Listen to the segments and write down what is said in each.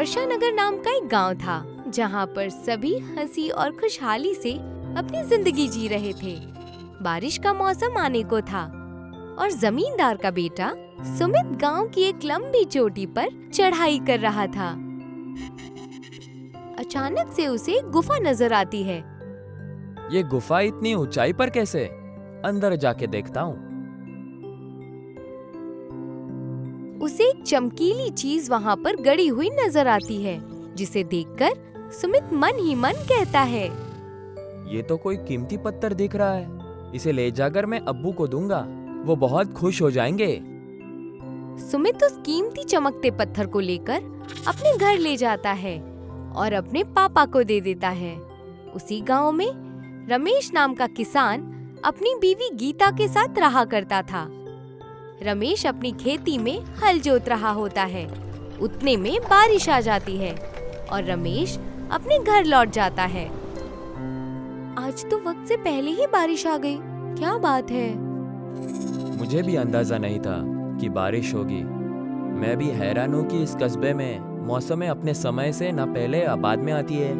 वर्षानगर नाम का एक गांव था, जहां पर सभी हंसी और खुशहाली से अपनी जिंदगी जी रहे थे। बारिश का मौसम आने को था और जमींदार का बेटा सुमित गांव की एक लंबी चोटी पर चढ़ाई कर रहा था। अचानक से उसे एक गुफा नजर आती है। ये गुफा इतनी ऊंचाई पर कैसे? अंदर जाके देखता हूँ। उसे एक चमकीली चीज वहाँ पर गड़ी हुई नजर आती है, जिसे देखकर सुमित मन ही मन कहता है, ये तो कोई कीमती पत्थर दिख रहा है। इसे ले जाकर मैं अब्बू को दूंगा, वो बहुत खुश हो जाएंगे। सुमित उस कीमती चमकते पत्थर को लेकर अपने घर ले जाता है और अपने पापा को दे देता है। उसी गांव में रमेश नाम का किसान अपनी बीवी गीता के साथ रहा करता था। रमेश अपनी खेती में हल जोत रहा होता है। उतने में बारिश आ जाती है और रमेश अपने घर लौट जाता है। आज तो वक्त से पहले ही बारिश आ गई, क्या बात है। मुझे भी अंदाजा नहीं था कि बारिश होगी। मैं भी हैरान हूँ कि इस कस्बे में मौसमें अपने समय से न पहले या बाद में आती है।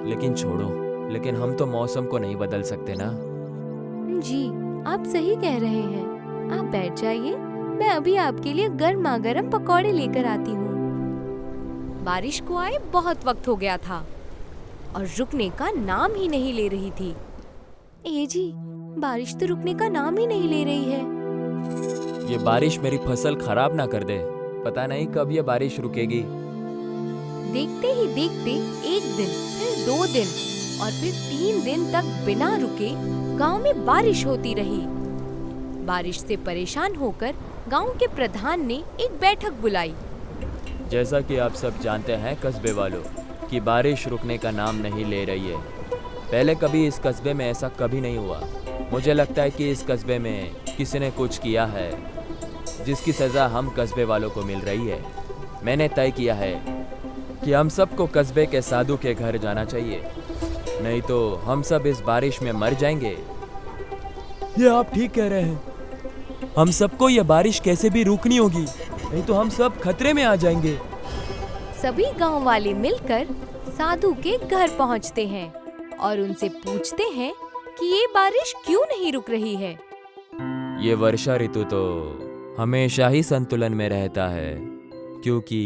लेकिन छोड़ो, लेकिन हम तो मौसम को नहीं बदल सकते ना। जी, आप सही कह रहे हैं। आप बैठ जाइए, मैं अभी आपके लिए गर्मा गर्म पकौड़े लेकर आती हूँ। बारिश को आए बहुत वक्त हो गया था और रुकने का नाम ही नहीं ले रही थी। ए जी, बारिश तो रुकने का नाम ही नहीं ले रही है। ये बारिश मेरी फसल खराब ना कर दे। पता नहीं कब ये बारिश रुकेगी। देखते ही देखते एक दिन, फिर 2 दिन और फिर 3 दिन तक बिना रुके गांव में बारिश होती रही। बारिश से परेशान होकर गांव के प्रधान ने एक बैठक बुलाई। जैसा कि आप सब जानते हैं कस्बे वालों, कि बारिश रुकने का नाम नहीं ले रही है। पहले कभी इस कस्बे में ऐसा कभी नहीं हुआ। मुझे लगता है कि इस कस्बे में किसी ने कुछ किया है, जिसकी सज़ा हम कस्बे वालों को मिल रही है। मैंने तय किया है कि हम सबको कस्बे के साधु के घर जाना चाहिए, नहीं तो हम सब इस बारिश में मर जाएंगे। ये आप ठीक कह रहे हैं। हम सबको ये बारिश कैसे भी रोकनी होगी, नहीं तो हम सब खतरे में आ जाएंगे। सभी गांव वाले मिलकर साधु के घर पहुंचते हैं और उनसे पूछते हैं कि ये बारिश क्यों नहीं रुक रही है। ये वर्षा ऋतु तो हमेशा ही संतुलन में रहता है, क्योंकि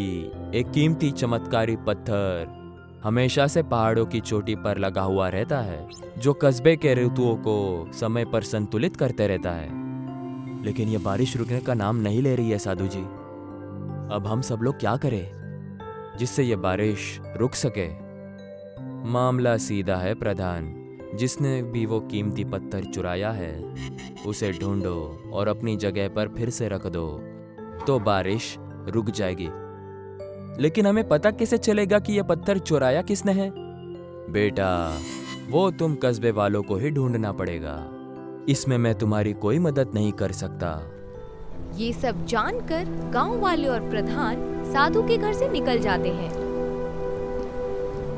एक कीमती चमत्कारी पत्थर हमेशा से पहाड़ों की चोटी पर लगा हुआ रहता है, जो कस्बे के ऋतुओं को समय पर संतुलित करते रहता है। लेकिन ये बारिश रुकने का नाम नहीं ले रही है साधु जी। अब हम सब लोग क्या करें जिससे ये बारिश रुक सके? मामला सीधा है प्रधान। जिसने भी वो कीमती पत्थर चुराया है, उसे ढूंढो और अपनी जगह पर फिर से रख दो, तो बारिश रुक जाएगी। लेकिन हमें पता कैसे चलेगा कि ये पत्थर चुराया किसने है? बेटा, वो तुम कस्बे वालों को ही ढूंढना पड़ेगा। इसमें मैं तुम्हारी कोई मदद नहीं कर सकता। ये सब जानकर गांव वाले और प्रधान साधु के घर से निकल जाते हैं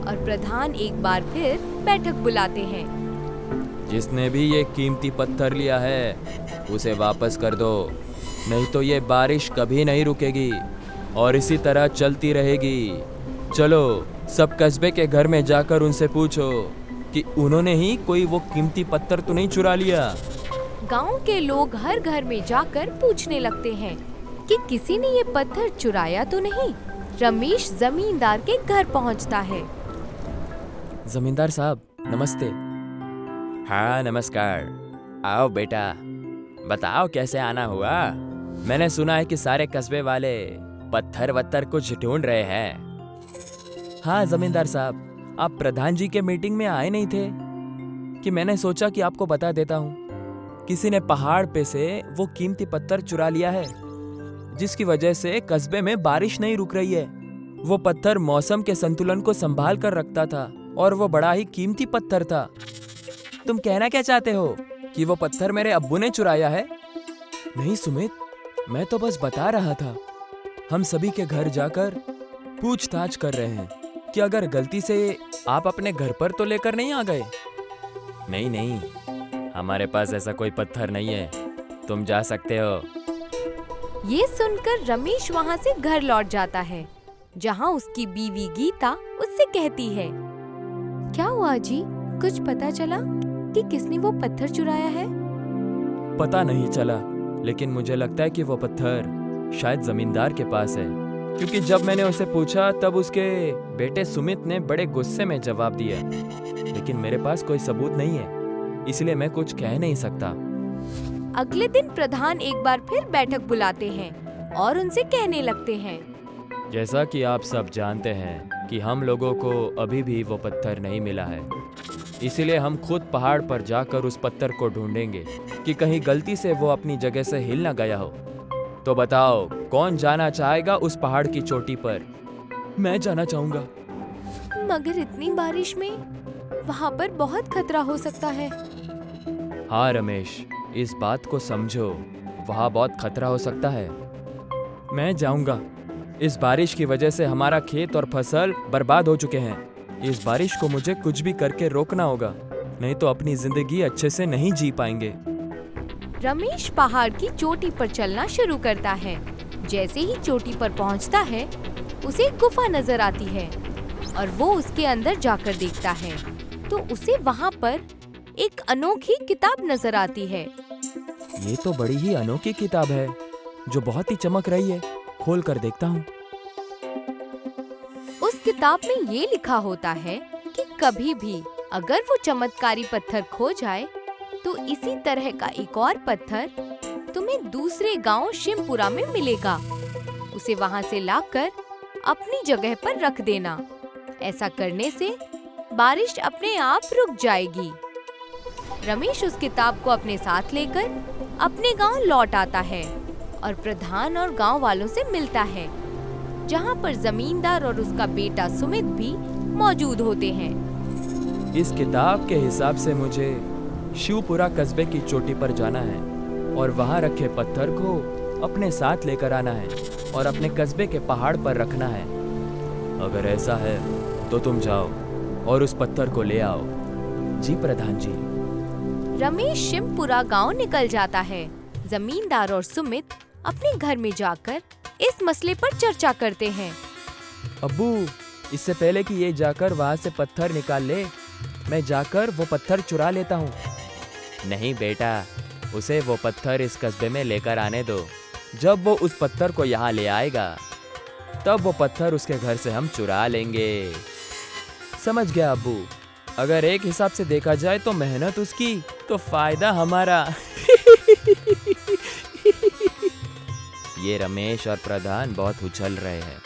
और प्रधान एक बार फिर बैठक बुलाते हैं। जिसने भी ये कीमती पत्थर लिया है, उसे वापस कर दो, नहीं तो ये बारिश कभी नहीं रुकेगी और इसी तरह चलती रहेगी। चलो, सब कस्बे के घर में जाकर उनसे पूछो कि उन्होंने ही कोई वो कीमती पत्थर तो नहीं चुरा लिया। गांव के लोग हर घर में जाकर पूछने लगते हैं कि किसी ने ये पत्थर चुराया तो नहीं। रमेश जमींदार के घर पहुंचता है। जमींदार साहब, नमस्ते। हाँ, नमस्कार। आओ बेटा, बताओ कैसे आना हुआ। मैंने सुना है कि सारे कस्बे वाले पत्थर वत्थर कुछ ढूंढ रहे हैं। हाँ जमींदार साहब, आप प्रधान जी के मीटिंग में आए नहीं थे कि मैंने सोचा कि आपको बता देता हूँ। किसी ने पहाड़ पे से वो कीमती पत्थर चुरा लिया है, जिसकी वजह से कस्बे में बारिश नहीं रुक रही है। वो पत्थर मौसम के संतुलन को संभाल कर रखता था और वो बड़ा ही कीमती पत्थर था। तुम कहना क्या चाहते हो कि वो पत्थर मेरे अब्बू ने चुराया है? नहीं सुमित, मैं तो बस बता रहा था। हम सभी के घर जाकर पूछताछ कर रहे हैं कि अगर गलती से आप अपने घर पर तो लेकर नहीं आ गए। नहीं नहीं, हमारे पास ऐसा कोई पत्थर नहीं है, तुम जा सकते हो। ये सुनकर रमेश वहाँ से घर लौट जाता है जहाँ उसकी बीवी गीता उससे कहती है, क्या हुआ जी? कुछ पता चला कि किसने वो पत्थर चुराया है? पता नहीं चला, लेकिन मुझे लगता है कि वो पत्थर शायद जमींदार के पास है, क्योंकि जब मैंने उसे पूछा तब उसके बेटे सुमित ने बड़े गुस्से में जवाब दिया। लेकिन मेरे पास कोई सबूत नहीं है, इसलिए मैं कुछ कह नहीं सकता। अगले दिन प्रधान एक बार फिर बैठक बुलाते हैं और उनसे कहने लगते हैं, जैसा कि आप सब जानते हैं कि हम लोगों को अभी भी वो पत्थर नहीं मिला है, इसीलिए हम खुद पहाड़ पर जाकर उस पत्थर को ढूंढेंगे कि कहीं गलती से वो अपनी जगह से हिल ना गया हो। तो बताओ, कौन जाना चाहेगा उस पहाड़ की चोटी पर? मैं जाना चाहूंगा। मगर इतनी बारिश में वहाँ पर बहुत खतरा हो सकता है। हाँ रमेश, इस बात को समझो, वहाँ बहुत खतरा हो सकता है। मैं जाऊंगा। इस बारिश की वजह से हमारा खेत और फसल बर्बाद हो चुके हैं। इस बारिश को मुझे कुछ भी करके रोकना होगा, नहीं तो अपनी जिंदगी अच्छे से नहीं जी पाएंगे। रमेश पहाड़ की चोटी पर चलना शुरू करता है। जैसे ही चोटी पर पहुंचता है, उसे एक गुफा नजर आती है और वो उसके अंदर जाकर देखता है तो उसे वहाँ पर एक अनोखी किताब नजर आती है। ये तो बड़ी ही अनोखी किताब है जो बहुत ही चमक रही है। खोल कर देखता हूँ। उस किताब में ये लिखा होता है कि कभी भी अगर वो चमत्कारी पत्थर खो जाए तो इसी तरह का एक और पत्थर तुम्हें दूसरे गांव शिमपुरा में मिलेगा। उसे वहां से लाकर अपनी जगह पर रख देना। ऐसा करने से बारिश अपने आप रुक जाएगी। रमेश उस किताब को अपने साथ लेकर अपने गांव लौट आता है और प्रधान और गांव वालों से मिलता है, जहां पर जमींदार और उसका बेटा सुमित भी मौजूद होते हैं। इस किताब के हिसाब से मुझे शिवपुरा कस्बे की चोटी पर जाना है और वहां रखे पत्थर को अपने साथ लेकर आना है और अपने कस्बे के पहाड़ पर रखना है। अगर ऐसा है तो तुम जाओ और उस पत्थर को ले आओ। जी प्रधान जी। रमेश शिमपुरा गांव निकल जाता है। जमींदार और सुमित अपने घर में जाकर इस मसले पर चर्चा करते हैं। अब्बू, इससे पहले कि ये जाकर वहां से पत्थर निकाल ले, मैं जाकर वो पत्थर चुरा लेता हूँ। नहीं बेटा, उसे वो पत्थर इस कस्बे में लेकर आने दो। जब वो उस पत्थर को यहाँ ले आएगा तब वो पत्थर उसके घर से हम चुरा लेंगे। समझ गया अब्बू। अगर एक हिसाब से देखा जाए तो मेहनत उसकी तो फायदा हमारा। ये रमेश और प्रधान बहुत उछल रहे हैं।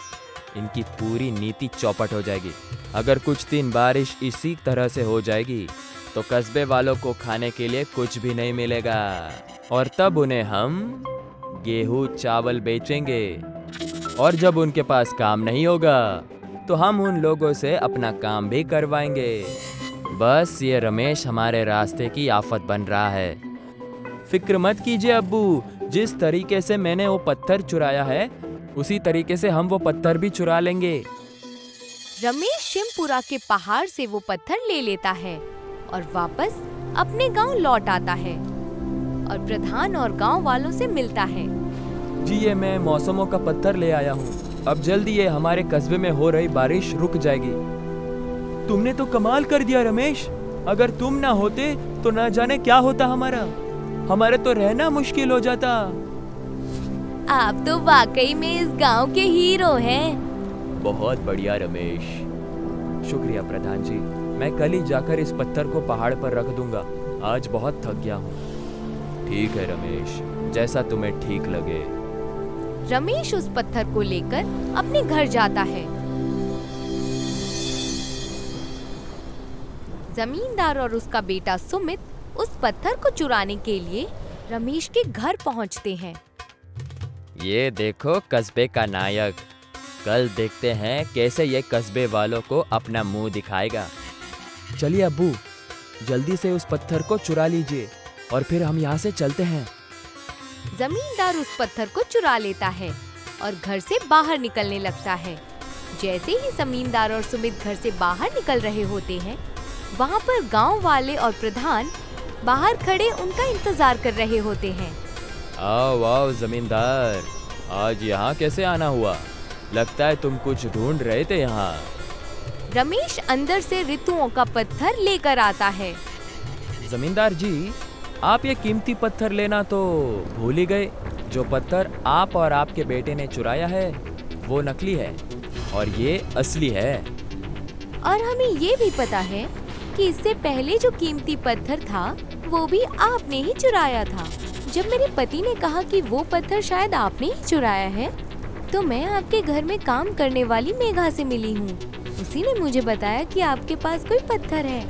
इनकी पूरी नीति चौपट हो जाएगी। अगर कुछ दिन बारिश इसी तरह से हो जाएगी तो कस्बे वालों को खाने के लिए कुछ भी नहीं मिलेगा और तब उन्हें हम गेहूं चावल बेचेंगे और जब उनके पास काम नहीं होगा तो हम उन लोगों से अपना काम भी करवाएंगे। बस ये रमेश हमारे रास्ते की आफत बन रहा है। फिक्र मत कीजिए अब्बू, जिस तरीके से मैंने वो पत्थर चुराया है उसी तरीके से हम वो पत्थर भी चुरा लेंगे। रमेश शिमपुरा के पहाड़ से वो पत्थर ले लेता है और वापस अपने गांव लौट आता है और प्रधान और गांव वालों से मिलता है। जी, ये मैं मौसमों का पत्थर ले आया हूँ। अब जल्दी ये हमारे कस्बे में हो रही बारिश रुक जाएगी। तुमने तो कमाल कर दिया रमेश। अगर तुम ना होते तो ना जाने क्या होता हमारे तो रहना मुश्किल हो जाता। आप तो वाकई में इस गांव के हीरो हैं। बहुत बढ़िया रमेश। शुक्रिया प्रधान जी। मैं कल ही जाकर इस पत्थर को पहाड़ पर रख दूंगा। आज बहुत थक गया हूँ। ठीक है रमेश, जैसा तुम्हें ठीक लगे। रमेश उस पत्थर को लेकर अपने घर जाता है। जमींदार और उसका बेटा सुमित उस पत्थर को चुराने के लिए रमेश के घर पहुंचते हैं। ये देखो कस्बे का नायक। कल देखते हैं कैसे ये कस्बे वालों को अपना मुंह दिखाएगा। चलिए अब्बू, जल्दी से उस पत्थर को चुरा लीजिए और फिर हम यहाँ से चलते हैं। जमींदार उस पत्थर को चुरा लेता है और घर से बाहर निकलने लगता है। जैसे ही जमींदार और सुमित घर से बाहर निकल रहे होते हैं, वहाँ पर गांव वाले और प्रधान बाहर खड़े उनका इंतजार कर रहे होते हैं। आओ आओ जमींदार, आज यहाँ कैसे आना हुआ? लगता है तुम कुछ ढूंढ रहे थे यहाँ। रमेश अंदर से ऋतुओं का पत्थर लेकर आता है। जमींदार जी, आप ये कीमती पत्थर लेना तो भूल ही गए। जो पत्थर आप और आपके बेटे ने चुराया है वो नकली है और ये असली है। और हमें ये भी पता है कि इससे पहले जो कीमती पत्थर था वो भी आपने ही चुराया था। जब मेरे पति ने कहा कि वो पत्थर शायद आपने ही चुराया है, तो मैं आपके घर में काम करने वाली मेघा से मिली हूँ। उसी ने मुझे बताया कि आपके पास कोई पत्थर है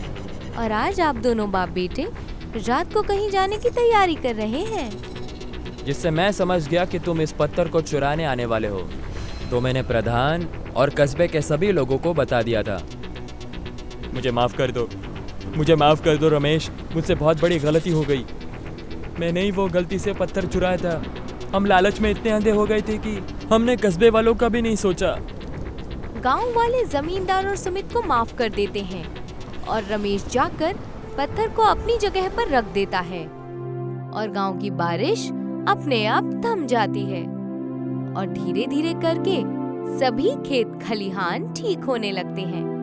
और आज आप दोनों बाप बेटे रात को कहीं जाने की तैयारी कर रहे हैं। जिससे मैं समझ गया कि तुम इस पत्थर को चुराने आने वाले हो, तो मैंने प्रधान और कस्बे के सभी लोगों को बता दिया था। मुझे माफ़ कर दो, मुझे माफ़ कर दो रमेश, मुझसे बहुत बड़ी गलती हो गई। मैंने ही वो गलती से पत्थर चुराया था। हम लालच में इतने अंधे हो गए थे कि हमने कस्बे वालों का भी नहीं सोचा। गांव वाले जमींदार और सुमित को माफ कर देते हैं और रमेश जाकर पत्थर को अपनी जगह पर रख देता है और गांव की बारिश अपने आप थम जाती है और धीरे धीरे करके सभी खेत खलिहान ठीक होने लगते हैं।